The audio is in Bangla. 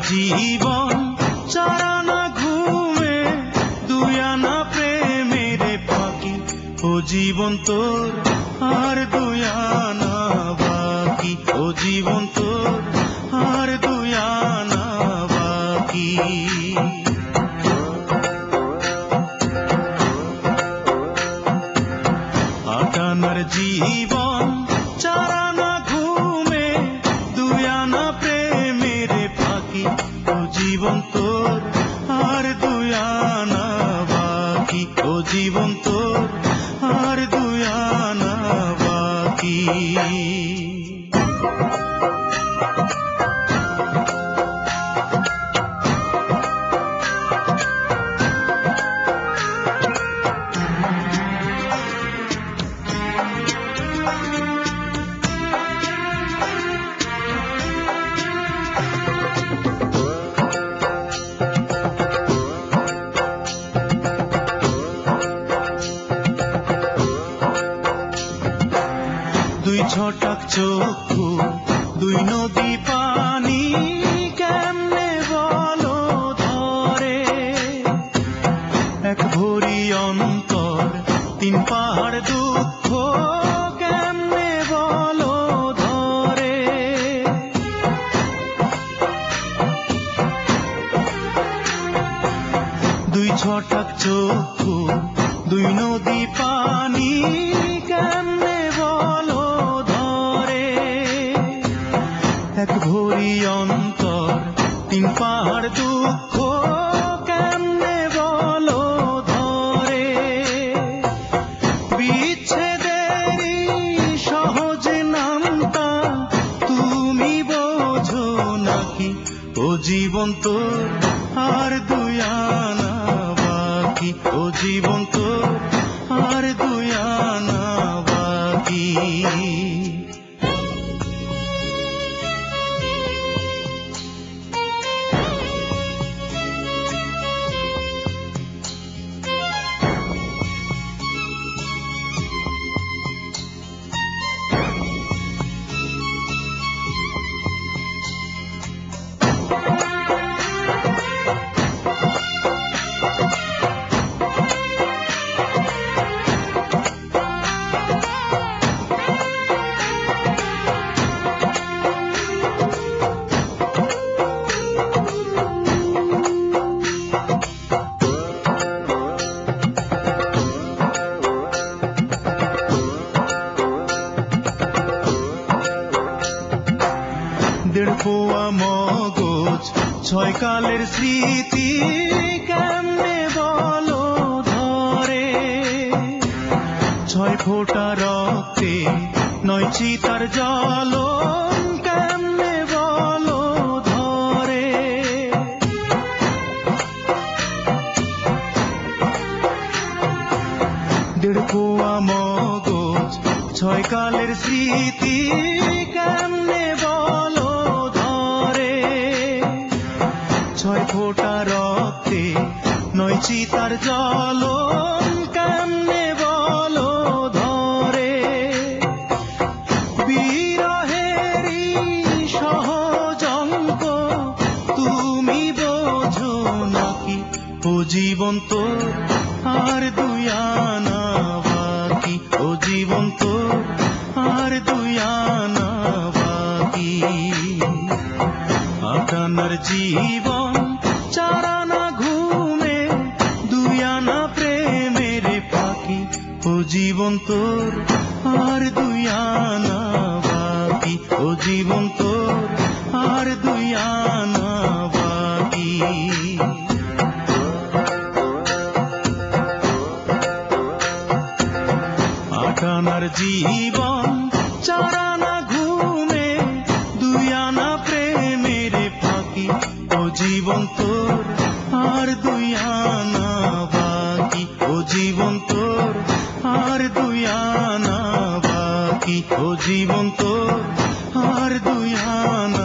জীবন চারানা ঘুমে দুই আনা প্রেমের ফাঁকি ও জীবন তোর আর দুই আনা বাকি ও জীবন তোর আর দুই আনা বাকি আটানার জীবন চারানা ঘুমে দুই আনা প্রেমের ফাঁকি ও জীবন তোর আর দুই আনা বাকি ও জীবন তোর আর দুই আনা বাকি দুই ছটাক চক্ষু দুই নদী পানি কেমনে বলো ধরে এক ভরি অন্তর তিন পাহাড় দুঃখ কেমনে বলো ধরে দুই ছটাক চক্ষু দুই নদী পানি কেমনে বলো ধরে এক ভরি অন্তর তিন পাহাড় দুঃখ কেমনে বলো ধরে বিচ্ছেদেরই সহজ নামটা তুমি বোঝো নাকি ও জীবন তোর আর দুই আনা বাকি ও জীবন তোর আর দুই আনা বাকি দেড় পোয়া মগজ ছয় কালের স্মৃতি কেমনে বলো ধরে ছয় ফোঁটা রক্তে নয় চিতার জ্বলন কেমনে বলো ধরে দেড় পোয়া মগজ ছয় কালের স্মৃতি কেমনে বলো ধরে ছয় ফোঁটা রক্তে নয় চিতার জ্বলন কেমনে বলো ধরে বিরহেরই সহজ অঙ্ক তুমি বোঝো নাকি ও জীবন তোর আর দুই আনা বাকি ও জীবন তোর আর দুই আনা বাকি আটানার জীবন চারানা ঘুমে দুই আনা প্রেমের ফাঁকি ও জীবন তোর আর দুই আনা বাকি ও জীবন তোর আর দুই আনা বাকি আটানার জীবন চারানা ঘুমে দুই আনা প্রেমের ফাঁকি ও জীবন তোর আর দুই আনা বাকি ও জীবন তোর আর দুই আনা বাকি ও জীবন তোর আর দুই আনা